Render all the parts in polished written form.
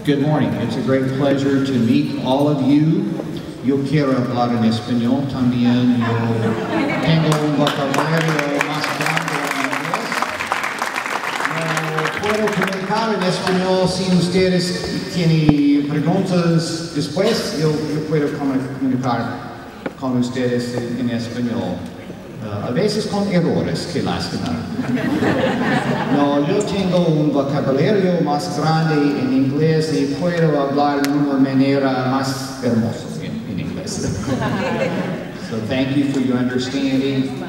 Good morning. It's a great pleasure to meet all of you. Yo quiero hablar en español también. Yo tengo un vocabulario más grande en inglés. No puedo comunicar en español si ustedes tienen preguntas después. Yo puedo comunicar con ustedes en español. A veces con errores, qué lástima. No, yo tengo un vocabulario más grande en inglés y puedo hablar de una manera más hermosa en inglés. So thank you for your understanding.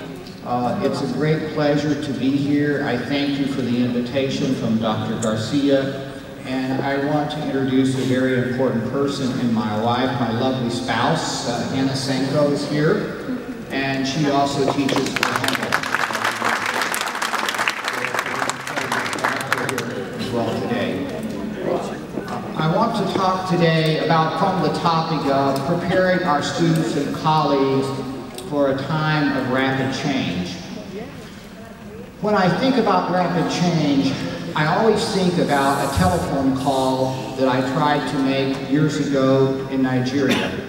It's a great pleasure to be here. I thank you for the invitation from Dr. Garcia. And I want to introduce a very important person in my life, my lovely spouse, Anna Senko is here. And she also teaches for Humboldt as well today. I want to talk today about from the topic of preparing our students and colleagues for a time of rapid change. When I think about rapid change, I always think about a telephone call that I tried to make years ago in Nigeria.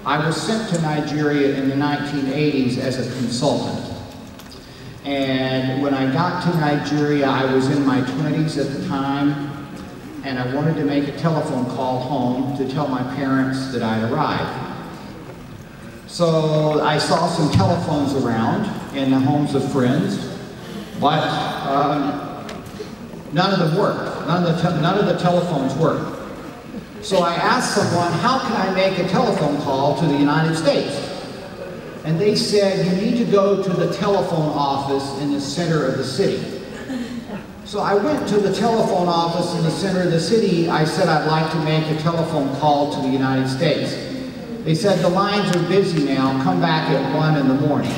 I was sent to Nigeria in the 1980s as a consultant. And when I got to Nigeria, I was in my 20s at the time, and I wanted to make a telephone call home to tell my parents that I'd arrived. So I saw some telephones around in the homes of friends, but none of them worked. None of the telephones worked. So I asked someone, how can I make a telephone call to the United States? And they said, you need to go to the telephone office in the center of the city. So I went to the telephone office in the center of the city. I said, I'd like to make a telephone call to the United States. They said, the lines are busy now, come back at 1 in the morning.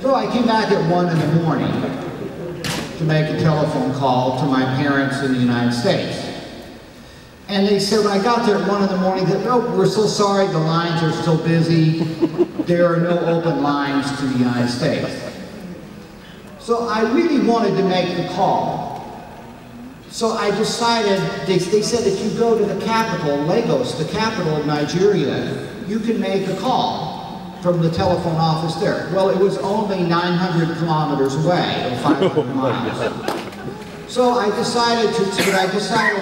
So I came back at 1 in the morning to make a telephone call to my parents in the United States. And they said, when I got there at 1 in the morning, that, oh, we're so sorry, the lines are still busy. There are no open lines to the United States. So I really wanted to make the call. So I decided, they said if you go to the capital, Lagos, the capital of Nigeria, you can make a call from the telephone office there. Well, it was only 900 kilometers away, or 500 miles. So I decided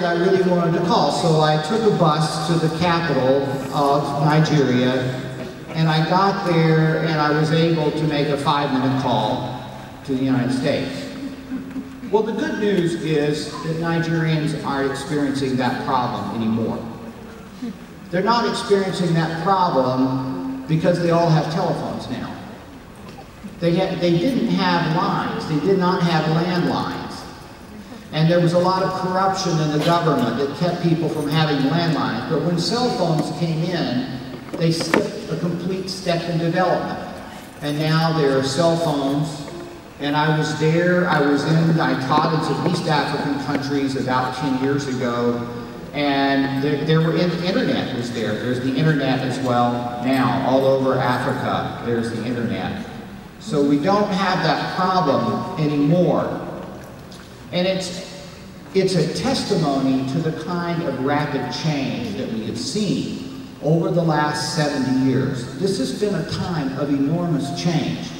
I really wanted to call. So I took a bus to the capital of Nigeria, and I got there and I was able to make a 5-minute call to the United States. Well, the good news is that Nigerians aren't experiencing that problem anymore. They're not experiencing that problem because they all have telephones now. They didn't have lines. They did not have landlines. And there was a lot of corruption in the government that kept people from having landlines. But when cell phones came in, they skipped a complete step in development. And now there are cell phones. And I was there, I taught in some East African countries about 10 years ago. And the internet was there. There's the internet as well now. All over Africa, there's the internet. So we don't have that problem anymore. And it's a testimony to the kind of rapid change that we have seen over the last 70 years. This has been a time of enormous change.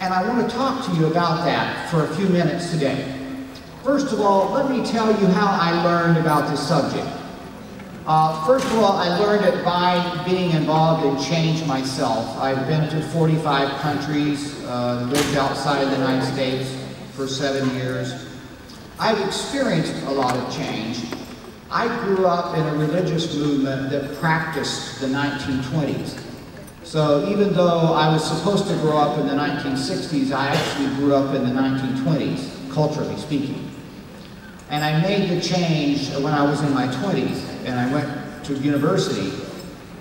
And I want to talk to you about that for a few minutes today. First of all, let me tell you how I learned about this subject. First of all, I learned it by being involved in change myself. I've been to 45 countries, lived outside the United States for 7 years. I've experienced a lot of change. I grew up in a religious movement that practiced the 1920s. So even though I was supposed to grow up in the 1960s, I actually grew up in the 1920s, culturally speaking. And I made the change when I was in my 20s, and I went to university.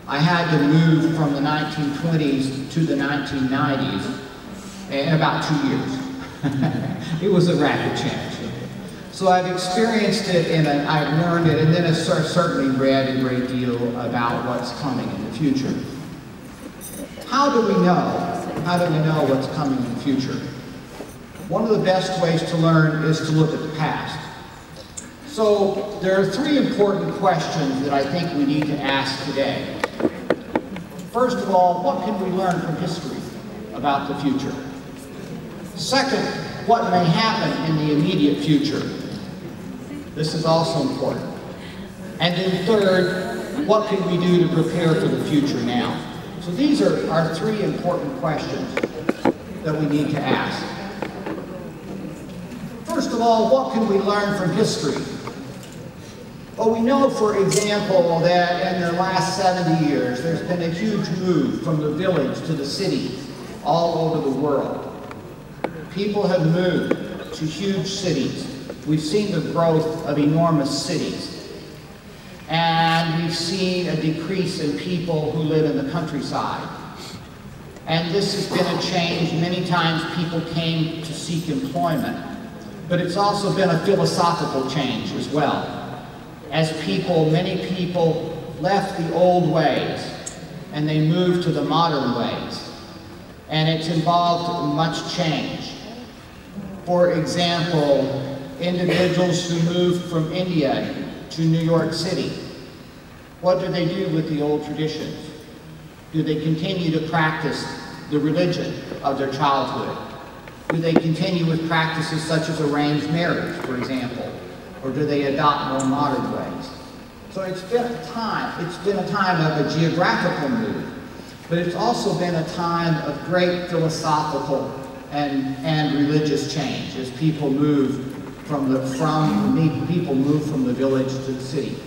I had to move from the 1920s to the 1990s in about 2 years. It was a rapid change. So I've experienced it and I've learned it, and then I've certainly read a great deal about what's coming in the future. How do we know? How do we know what's coming in the future? One of the best ways to learn is to look at the past. So there are three important questions that I think we need to ask today. First of all, what can we learn from history about the future? Second, what may happen in the immediate future? This is also important. And then third, what can we do to prepare for the future now? So these are our three important questions that we need to ask. First of all, what can we learn from history? Well, we know, for example, that in the last 70 years, there's been a huge move from the village to the city all over the world. People have moved to huge cities. We've seen the growth of enormous cities. And we've seen a decrease in people who live in the countryside. And this has been a change. Many times people came to seek employment. But it's also been a philosophical change as well. As many people left the old ways and they moved to the modern ways. And it's involved much change. For example, individuals who moved from India to New York City, what do they do with the old traditions? Do they continue to practice the religion of their childhood? Do they continue with practices such as arranged marriage, for example? Or do they adopt more modern ways? So it's been a time of a geographical move, but it's also been a time of great philosophical and religious change as people move from the village to the city.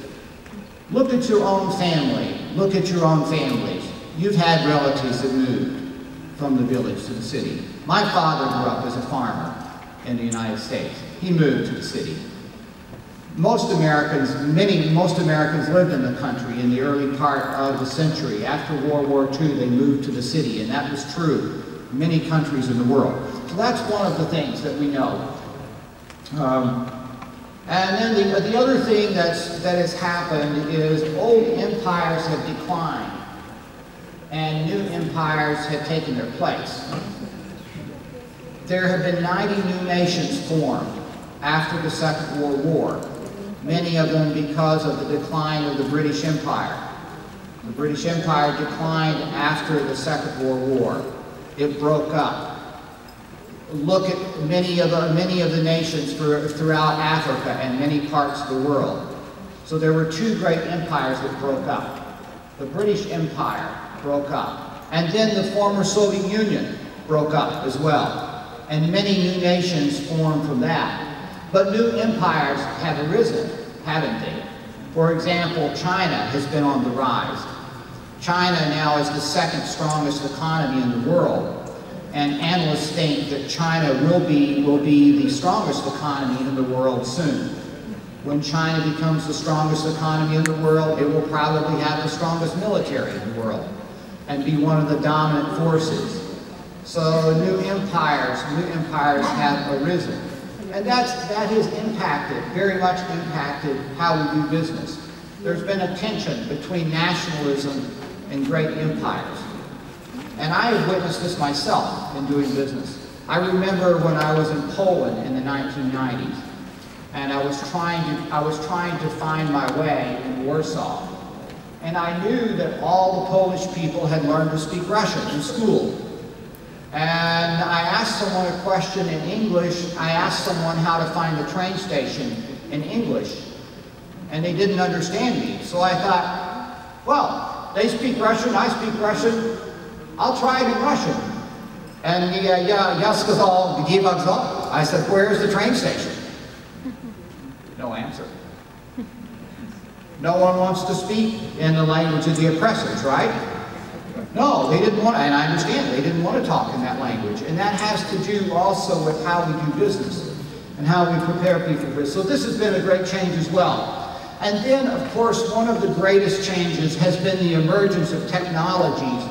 Look at your own family. Look at your own families. You've had relatives that moved from the village to the city. My father grew up as a farmer in the United States. He moved to the city. Most Americans lived in the country in the early part of the century. After World War II, they moved to the city, and that was true in many countries in the world. So that's one of the things that we know. And then the other thing that has happened is old empires have declined, and new empires have taken their place. There have been 90 new nations formed after the Second World War. Many of them because of the decline of the British Empire. The British Empire declined after the Second World War. It broke up. Look at many of the nations throughout Africa and many parts of the world. So there were two great empires that broke up. The British Empire broke up. And then the former Soviet Union broke up as well. And many new nations formed from that. But new empires have arisen, haven't they? For example, China has been on the rise. China now is the second strongest economy in the world, and analysts think that China will be the strongest economy in the world soon. When China becomes the strongest economy in the world, it will probably have the strongest military in the world and be one of the dominant forces. So new empires have arisen. And that has very much impacted how we do business. There's been a tension between nationalism and great empires. And I have witnessed this myself in doing business. I remember when I was in Poland in the 1990s, and I was trying to find my way in Warsaw. And I knew that all the Polish people had learned to speak Russian in school. And I asked someone a question in English. I asked someone how to find the train station in English. And they didn't understand me. So I thought, well, they speak Russian, I speak Russian. I'll try it in Russian. And я сказал, где вокзал? I said, where's the train station? No answer. No one wants to speak in the language of the oppressors, right? No, they didn't want to, and I understand, they didn't want to talk in that language. And that has to do also with how we do business and how we prepare people for this. So this has been a great change as well. And then, of course, one of the greatest changes has been the emergence of technologies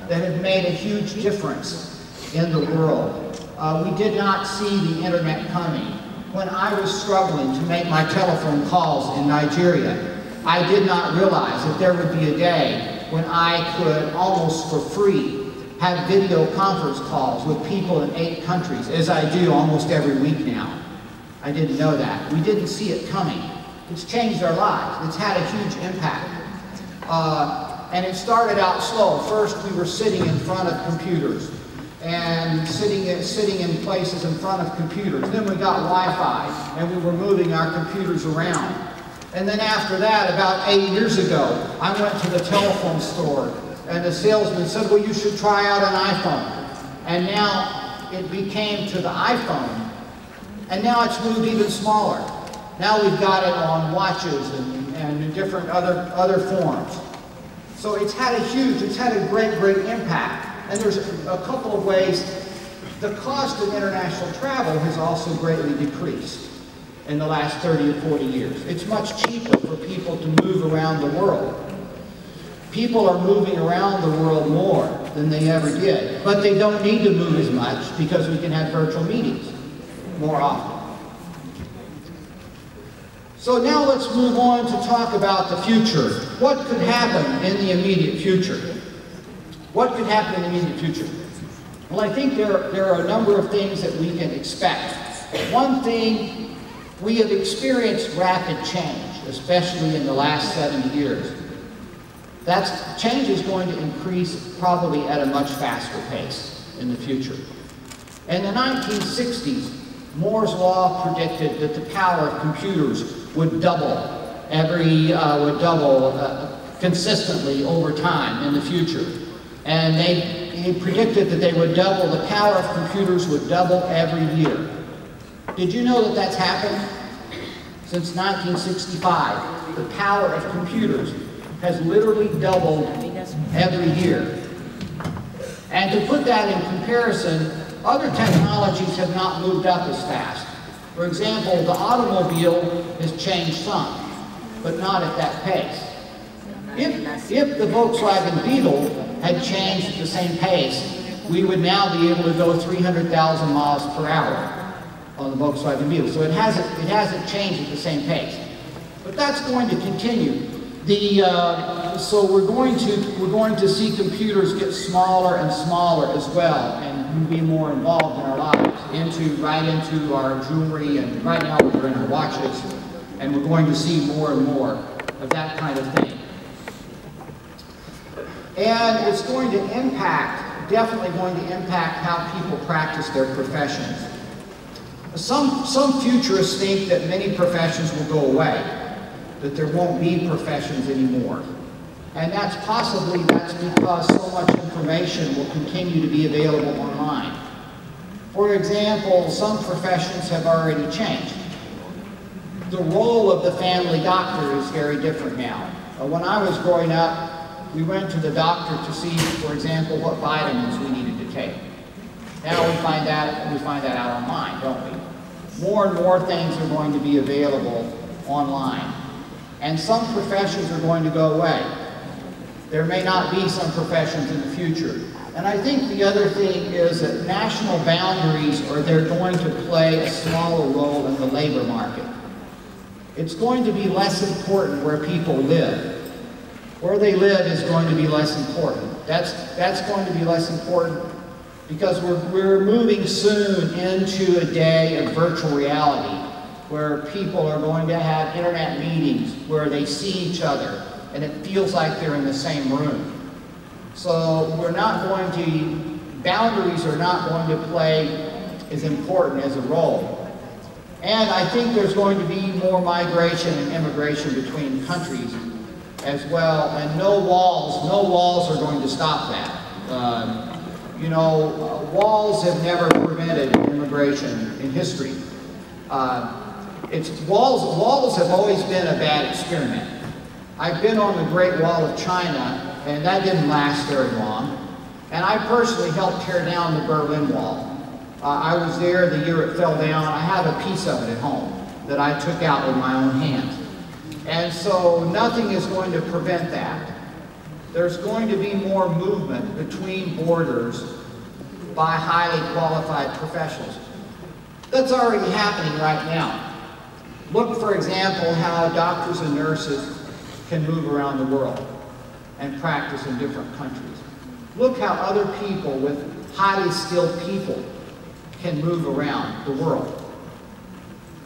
that have made a huge difference in the world. We did not see the internet coming. When I was struggling to make my telephone calls in Nigeria, I did not realize that there would be a day when I could, almost for free, have video conference calls with people in 8 countries, as I do almost every week now. I didn't know that. We didn't see it coming. It's changed our lives. It's had a huge impact. And it started out slow. First, we were sitting in front of computers and sitting in places in front of computers. Then we got Wi-Fi, and we were moving our computers around. And then after that, about 8 years ago, I went to the telephone store, and the salesman said, well, you should try out an iPhone. And now it became to the iPhone, and now it's moved even smaller. Now we've got it on watches and in different other forms. So it's had a great impact. And there's a couple of ways. The cost of international travel has also greatly decreased in the last 30 or 40 years. It's much cheaper for people to move around the world. People are moving around the world more than they ever did, but they don't need to move as much because we can have virtual meetings more often. So now let's move on to talk about the future. What could happen in the immediate future? What could happen in the immediate future? Well, I think there are a number of things that we can expect. One thing, we have experienced rapid change, especially in the last 70 years. That change is going to increase probably at a much faster pace in the future. In the 1960s, Moore's law predicted that the power of computers would double consistently over time in the future. And they predicted that they would double, the power of computers would double every year. Did you know that that's happened? Since 1965, the power of computers has literally doubled every year. And to put that in comparison, other technologies have not moved up as fast. For example, the automobile has changed some, but not at that pace. If the Volkswagen Beetle had changed at the same pace, we would now be able to go 300,000 miles per hour on the Volkswagen Beetle. So it hasn't changed at the same pace. But that's going to continue. So we're going to see computers get smaller and smaller as well, and be more involved in our lives, right into our jewelry, and right now we're in our watches, and we're going to see more and more of that kind of thing. And it's going to definitely going to impact how people practice their professions. Some futurists think that many professions will go away, that there won't be professions anymore. And that's because so much information will continue to be available online. For example, some professions have already changed. The role of the family doctor is very different now. When I was growing up, we went to the doctor to see, for example, what vitamins we needed to take. Now we find that out online, don't we? More and more things are going to be available online. And some professions are going to go away. There may not be some professions in the future. And I think the other thing is that national boundaries they're going to play a smaller role in the labor market. It's going to be less important where people live. Where they live is going to be less important. That's going to be less important because we're moving soon into a day of virtual reality where people are going to have internet meetings where they see each other and it feels like they're in the same room. So boundaries are not going to play as important as a role. And I think there's going to be more migration and immigration between countries as well, and no walls are going to stop that. Walls have never prevented immigration in history. Walls have always been a bad experiment. I've been on the Great Wall of China, and that didn't last very long. And I personally helped tear down the Berlin Wall. I was there the year it fell down. I have a piece of it at home that I took out with my own hands. And so nothing is going to prevent that. There's going to be more movement between borders by highly qualified professionals. That's already happening right now. Look, for example, how doctors and nurses can move around the world and practice in different countries. Look how other people with highly skilled people can move around the world.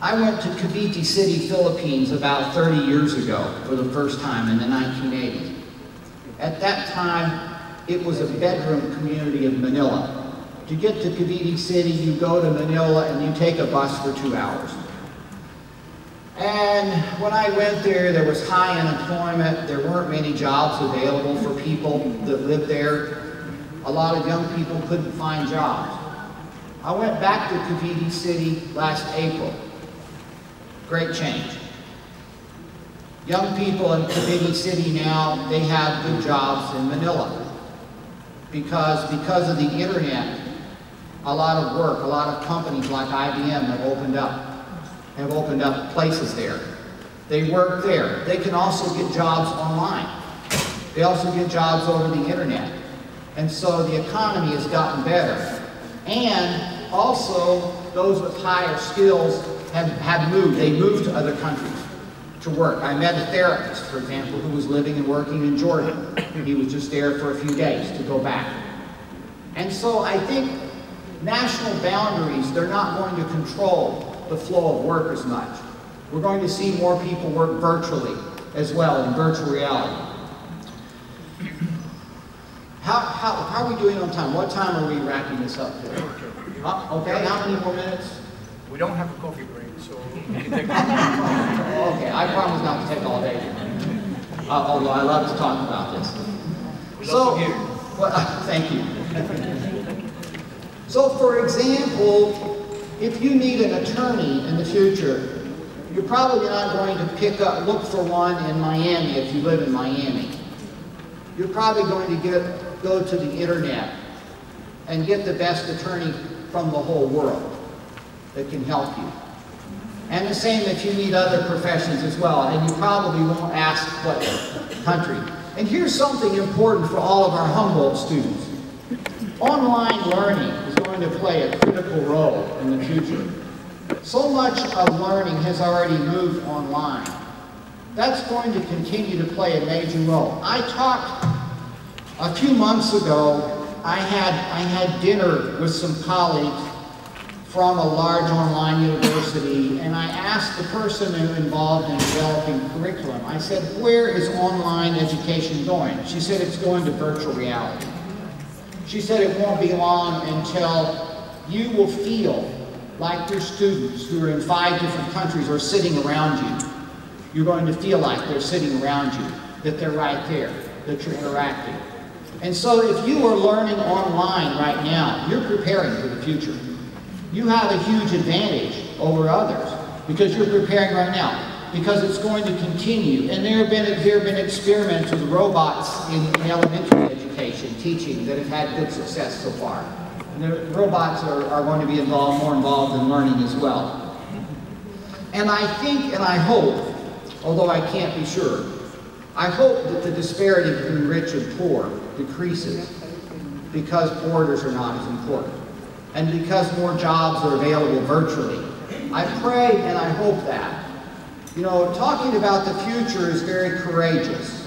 I went to Cavite City, Philippines about 30 years ago for the first time in the 1980s. At that time, it was a bedroom community of Manila. To get to Cavite City, you go to Manila and you take a bus for 2 hours. And when I went there, there was high unemployment. There weren't many jobs available for people that lived there. A lot of young people couldn't find jobs. I went back to Cavite City last April. Great change. Young people in Cavite City now, they have good jobs in Manila. Because of the internet, a lot of work, a lot of companies like IBM have opened up places there. They work there. They can also get jobs online. They also get jobs over the internet. And so the economy has gotten better. And also, those with higher skills have moved. They moved to other countries to work. I met a therapist, for example, who was living and working in Jordan. He was just there for a few days to go back. And so I think national boundaries, they're not going to control the flow of work as much. We're going to see more people work virtually as well, in virtual reality. How are we doing on time? What time are we wrapping this up today? Okay, how many more minutes? We don't have a coffee break, so we can take Okay, I promise not to take all day. Although I love to talk about this. We love to hear. Well, thank you. So, for example, if you need an attorney in the future, you're probably not going to look for one in Miami if you live in Miami. You're probably going to go to the internet and get the best attorney from the whole world that can help you. And the same if you need other professions as well, and you probably won't ask what country. And here's something important for all of our Humboldt students. Online learning is going to play a critical role in the future. So much of learning has already moved online. That's going to continue to play a major role. I talked a few months ago, I had dinner with some colleagues from a large online university, and I asked the person involved in developing curriculum, I said, where is online education going? She said, it's going to virtual reality. She said it won't be long until you will feel like your students who are in 5 different countries are sitting around you. You're going to feel like they're sitting around you, that they're right there, that you're interacting. And so if you are learning online right now, you're preparing for the future. You have a huge advantage over others because you're preparing right now, because it's going to continue. And there have been experiments with robots in elementary education, teaching, that have had good success so far. And the robots are going to be more involved in learning as well. And I think and I hope, although I can't be sure, I hope that the disparity between rich and poor decreases because borders are not as important and because more jobs are available virtually. I pray and I hope that. You know, talking about the future is very courageous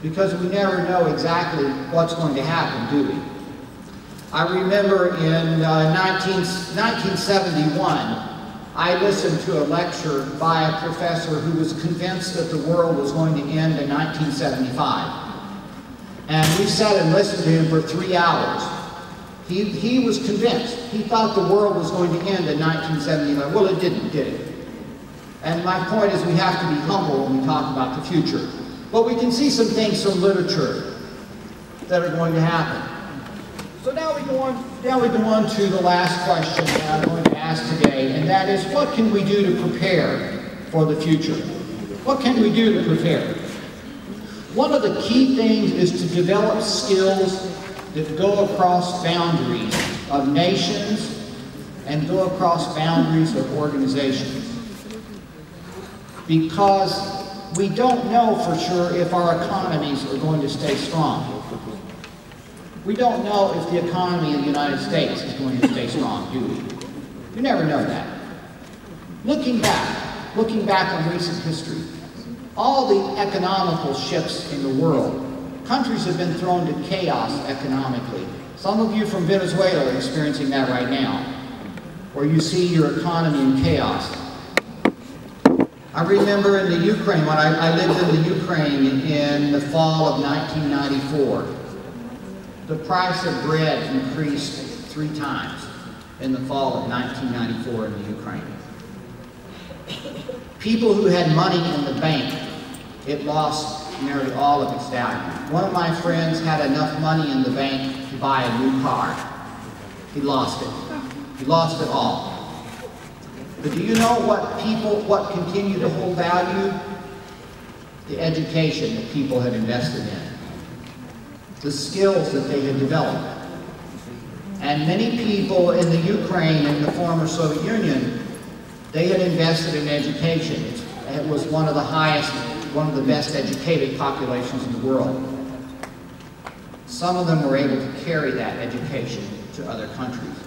because we never know exactly what's going to happen, do we? I remember in 1971, I listened to a lecture by a professor who was convinced that the world was going to end in 1975. And we sat and listened to him for 3 hours. He was convinced. He thought the world was going to end in 1975. Well, it didn't, did it? And my point is we have to be humble when we talk about the future. But we can see some things from literature that are going to happen. So now we go on to the last question that I'm going to ask today, and that is, what can we do to prepare for the future? What can we do to prepare? One of the key things is to develop skills that go across boundaries of nations and go across boundaries of organizations. Because we don't know for sure if our economies are going to stay strong. We don't know if the economy in the United States is going to stay strong, do we? You never know that. Looking back on recent history, all the economical shifts in the world, countries have been thrown to chaos economically. Some of you from Venezuela are experiencing that right now, where you see your economy in chaos. I remember in the Ukraine, when I lived in the Ukraine in the fall of 1994, the price of bread increased 3 times in the fall of 1994 in the Ukraine. People who had money in the bank, it lost nearly all of its value. One of my friends had enough money in the bank to buy a new car. He lost it. He lost it all. But do you know what continued to hold value? The education that people had invested in. The skills that they had developed. And many people in the Ukraine and the former Soviet Union, they had invested in education. It was one of the highest, one of the best educated populations in the world. Some of them were able to carry that education to other countries.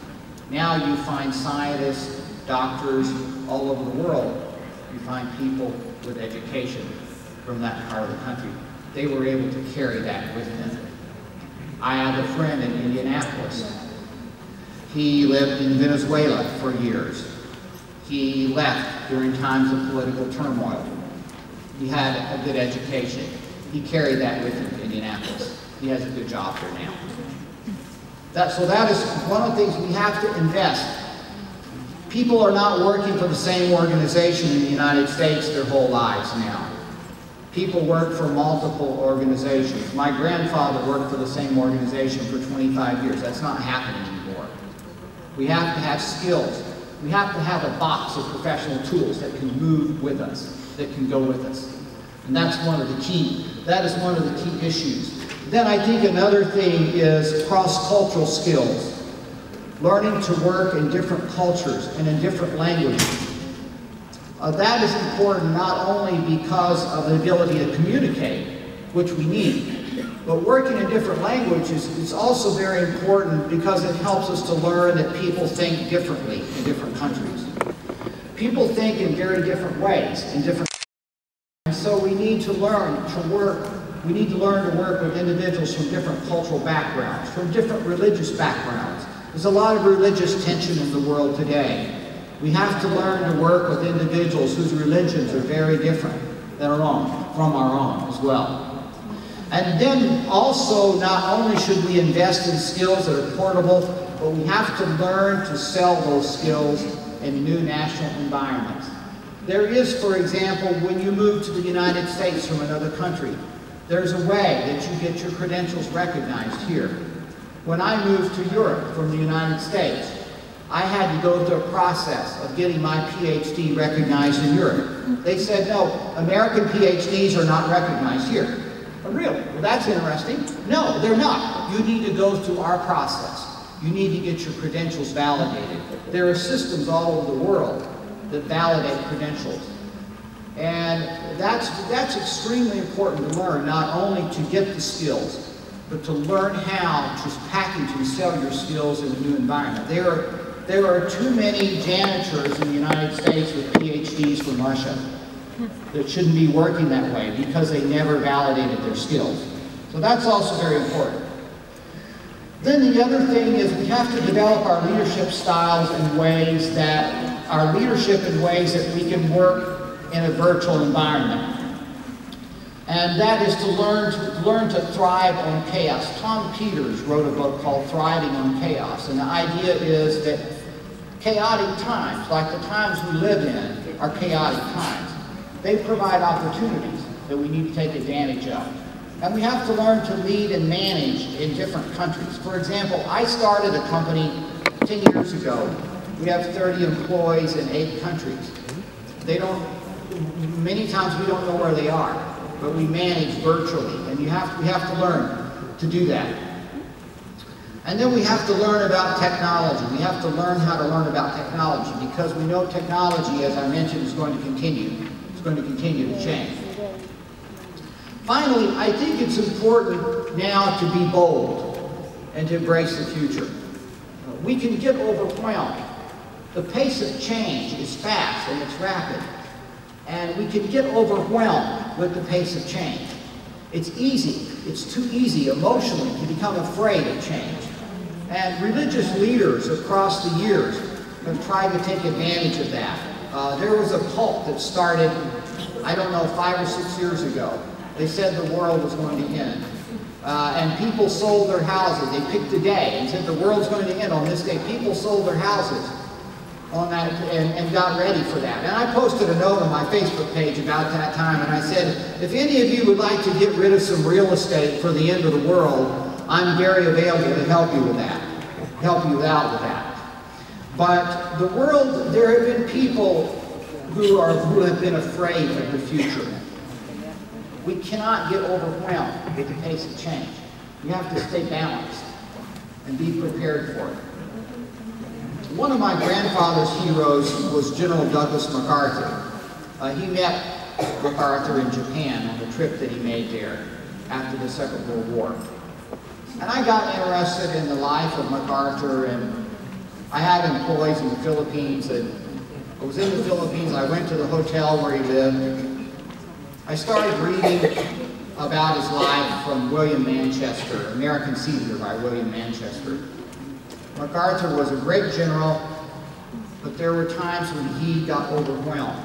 Now you find scientists, doctors all over the world. You find people with education from that part of the country. They were able to carry that with them. I have a friend in Indianapolis. He lived in Venezuela for years. He left during times of political turmoil. He had a good education. He carried that with him to Indianapolis. He has a good job there now. So that is one of the things we have to invest. People are not working for the same organization in the United States their whole lives now. People work for multiple organizations. My grandfather worked for the same organization for 25 years. That's not happening anymore. We have to have skills. We have to have a box of professional tools that can move with us, that can go with us. And that's one of the key, that is one of the key issues. Then I think another thing is cross-cultural skills. Learning to work in different cultures and in different languages. That is important not only because of the ability to communicate, which we need, but working in different languages is also very important because it helps us to learn that people think differently in different countries. People think in very different ways in different countries. And so we need to learn to work. We need to learn to work with individuals from different cultural backgrounds, from different religious backgrounds. There's a lot of religious tension in the world today. We have to learn to work with individuals whose religions are very different than our own, from our own as well. And then also, not only should we invest in skills that are portable, but we have to learn to sell those skills in new national environments. There is, for example, when you move to the United States from another country, there's a way that you get your credentials recognized here. When I moved to Europe from the United States, I had to go through a process of getting my PhD recognized in Europe. They said, no, American PhDs are not recognized here. Oh, really? Well, that's interesting. No, they're not. You need to go through our process. You need to get your credentials validated. There are systems all over the world that validate credentials. And that's extremely important to learn, not only to get the skills, but to learn how to package and sell your skills in a new environment. There are too many janitors in the United States with PhDs from Russia that shouldn't be working that way because they never validated their skills. So that's also very important. Then the other thing is we have to develop our leadership styles in ways that we can work in a virtual environment. And that is to learn to thrive on chaos. Tom Peters wrote a book called Thriving on Chaos. And the idea is that chaotic times, like the times we live in, are chaotic times. They provide opportunities that we need to take advantage of. And we have to learn to lead and manage in different countries. For example, I started a company 10 years ago. We have 30 employees in 8 countries. Many times we don't know where they are, but we manage virtually, and we have to learn to do that. And then we have to learn about technology. We have to learn how to learn about technology because we know technology, as I mentioned, is going to continue. It's going to continue to change. Finally, I think it's important now to be bold and to embrace the future. We can get overwhelmed. The pace of change is fast and it's rapid. And we can get overwhelmed with the pace of change. It's easy, it's too easy emotionally to become afraid of change. And religious leaders across the years have tried to take advantage of that. There was a cult that started I don't know, 5 or 6 years ago. They said the world was going to end. And people sold their houses. They picked a day and said the world's going to end on this day. People sold their houses on that and got ready for that. And I posted a note on my Facebook page about that time, and I said, if any of you would like to get rid of some real estate for the end of the world, I'm very available to help you with that, help you out with that. But the world, there have been people who have been afraid of the future. We cannot get overwhelmed with the pace of change. We have to stay balanced and be prepared for it. One of my grandfather's heroes was General Douglas MacArthur. He met MacArthur in Japan on the trip that he made there after the Second World War. And I got interested in the life of MacArthur, and I had employees in the Philippines. And I was in the Philippines, I went to the hotel where he lived. I started reading about his life from William Manchester, American Caesar by William Manchester. MacArthur was a great general, but there were times when he got overwhelmed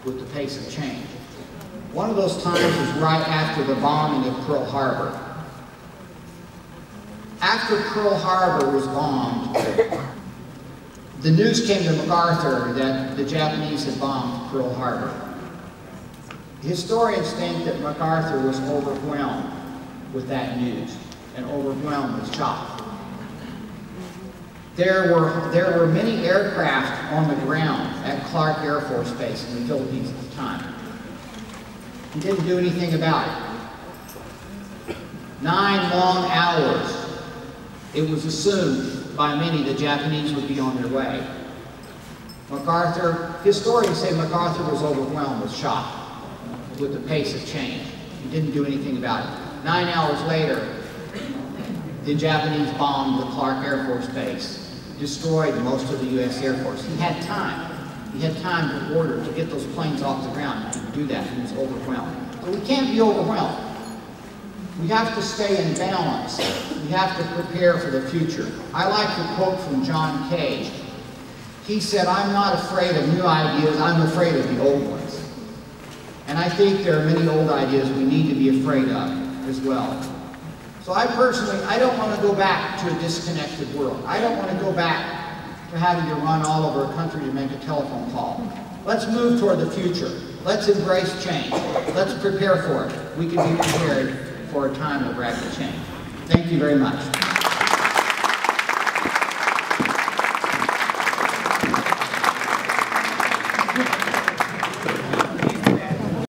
with the pace of change. One of those times was right after the bombing of Pearl Harbor. After Pearl Harbor was bombed, the news came to MacArthur that the Japanese had bombed Pearl Harbor. Historians think that MacArthur was overwhelmed with that news and overwhelmed with shock. There were many aircraft on the ground at Clark Air Force Base in the Philippines at the time. He didn't do anything about it. 9 long hours. It was assumed by many the Japanese would be on their way. MacArthur, historians say MacArthur was overwhelmed with shock with the pace of change. He didn't do anything about it. 9 hours later, the Japanese bombed the Clark Air Force Base, destroyed most of the U.S. Air Force. He had time. He had time to order to get those planes off the ground. He could do that. He was overwhelmed. But we can't be overwhelmed. We have to stay in balance. We have to prepare for the future. I like the quote from John Cage. He said, "I'm not afraid of new ideas, I'm afraid of the old ones." And I think there are many old ideas we need to be afraid of as well. So I don't want to go back to a disconnected world. I don't want to go back to having to run all over a country to make a telephone call. Let's move toward the future. Let's embrace change. Let's prepare for it. We can be prepared for a time of rapid change. Thank you very much.